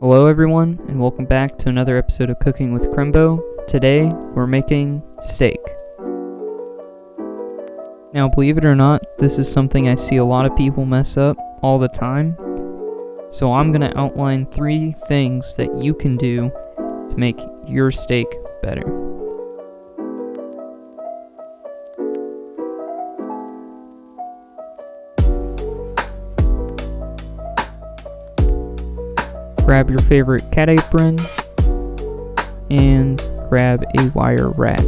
Hello everyone, and welcome back to another episode of Cooking with Crimbo. Today, we're making steak. Now, believe it or not, this is something I see a lot of people mess up all the time. So I'm going to outline 3 things that you can do to make your steak better. Grab your favorite cat apron and grab a wire rack.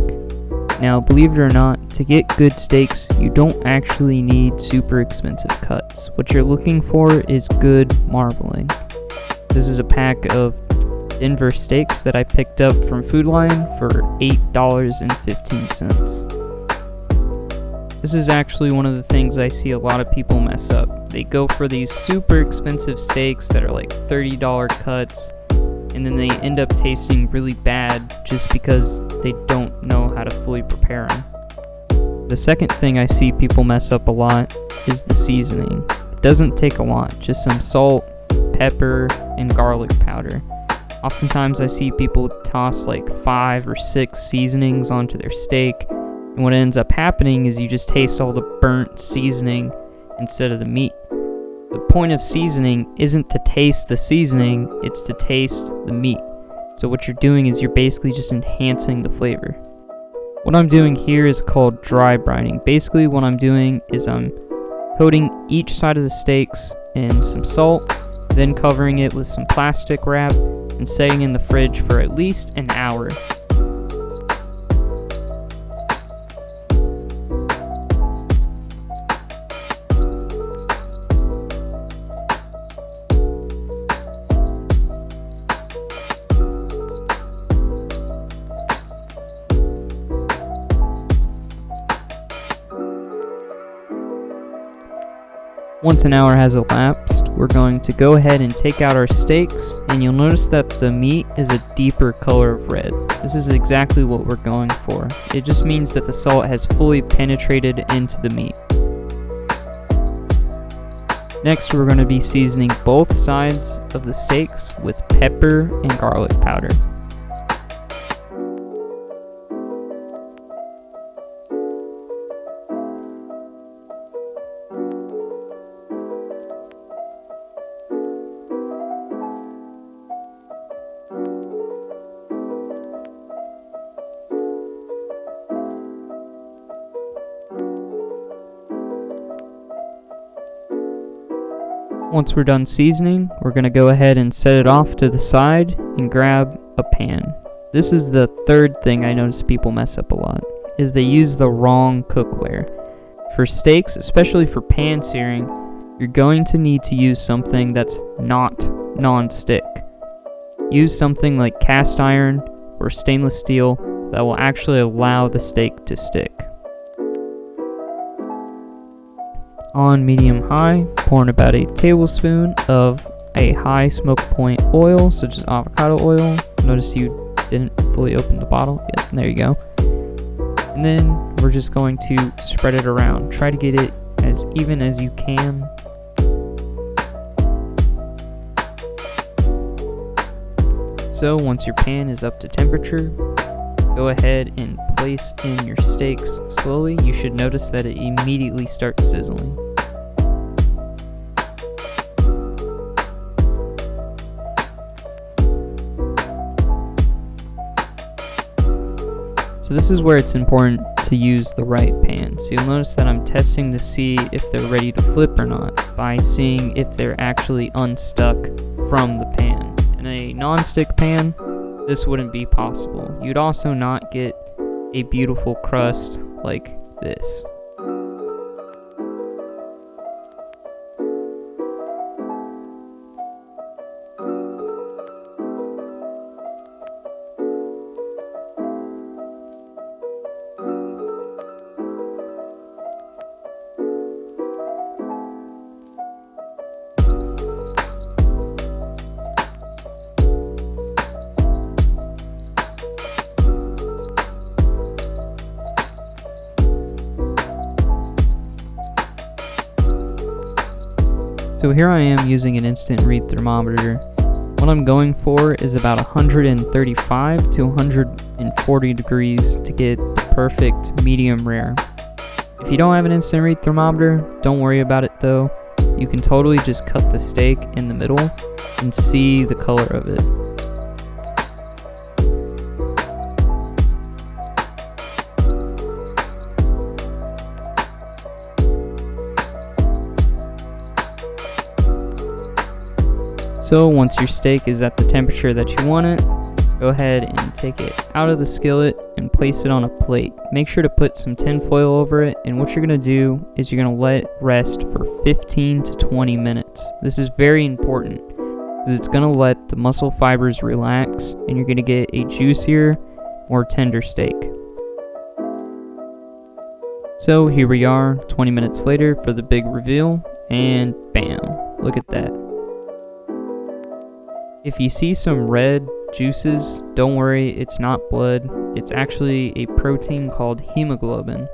Now, believe it or not, to get good steaks, you don't actually need super expensive cuts. What you're looking for is good marbling. This is a pack of Denver steaks that I picked up from Food Lion for $8.15. This is actually one of the things I see a lot of people mess up. They go for these super expensive steaks that are like $30 cuts, and then they end up tasting really bad just because they don't know how to fully prepare them. The second thing I see people mess up a lot is the seasoning. It doesn't take a lot, just some salt, pepper, and garlic powder. Oftentimes I see people toss like 5 or 6 seasonings onto their steak, and what ends up happening is you just taste all the burnt seasoning instead of the meat. The point of seasoning isn't to taste the seasoning, it's to taste the meat. So what you're doing is you're basically just enhancing the flavor. What I'm doing here is called dry brining. Basically what I'm doing is I'm coating each side of the steaks in some salt, then covering it with some plastic wrap and setting in the fridge for at least an hour. Once an hour has elapsed, we're going to go ahead and take out our steaks, and you'll notice that the meat is a deeper color of red. This is exactly what we're going for. It just means that the salt has fully penetrated into the meat. Next, we're going to be seasoning both sides of the steaks with pepper and garlic powder. Once we're done seasoning, we're going to go ahead and set it off to the side and grab a pan. This is the third thing I notice people mess up a lot, is they use the wrong cookware. For steaks, especially for pan searing, you're going to need to use something that's not non-stick. Use something like cast iron or stainless steel that will actually allow the steak to stick. On medium-high, pour in about a tablespoon of a high smoke point oil, such as avocado oil. Notice you didn't fully open the bottle. Yep, there you go. And then we're just going to spread it around. Try to get it as even as you can. So once your pan is up to temperature, go ahead and place in your steaks slowly. You should notice that it immediately starts sizzling. So this is where it's important to use the right pan. So you'll notice that I'm testing to see if they're ready to flip or not by seeing if they're actually unstuck from the pan. In a non-stick pan, this wouldn't be possible. You'd also not get a beautiful crust like this. So here I am using an instant read thermometer. What I'm going for is about 135 to 140 degrees to get the perfect medium rare. If you don't have an instant read thermometer, don't worry about it though. You can totally just cut the steak in the middle and see the color of it. So once your steak is at the temperature that you want it, go ahead and take it out of the skillet and place it on a plate. Make sure to put some tin foil over it, and what you're going to do is you're going to let it rest for 15 to 20 minutes. This is very important because it's going to let the muscle fibers relax and you're going to get a juicier, more tender steak. So here we are 20 minutes later for the big reveal, and bam, look at that. If you see some red juices, don't worry, it's not blood. It's actually a protein called hemoglobin.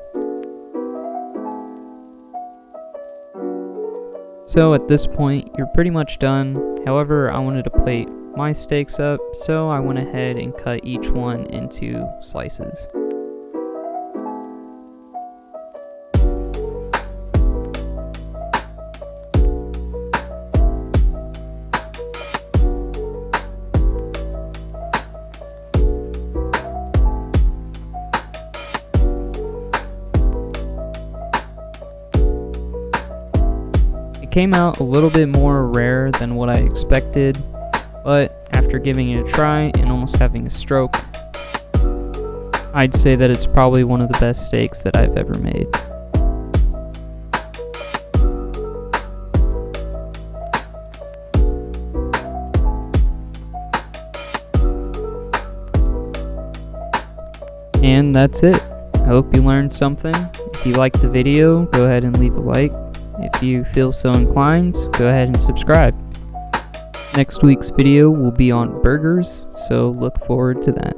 So at this point, you're pretty much done. However, I wanted to plate my steaks up, so I went ahead and cut each one into slices. It came out a little bit more rare than what I expected, but after giving it a try and almost having a stroke, I'd say that it's probably one of the best steaks that I've ever made. And that's it. I hope you learned something. If you liked the video, go ahead and leave a like. If you feel so inclined, go ahead and subscribe. Next week's video will be on burgers, so look forward to that.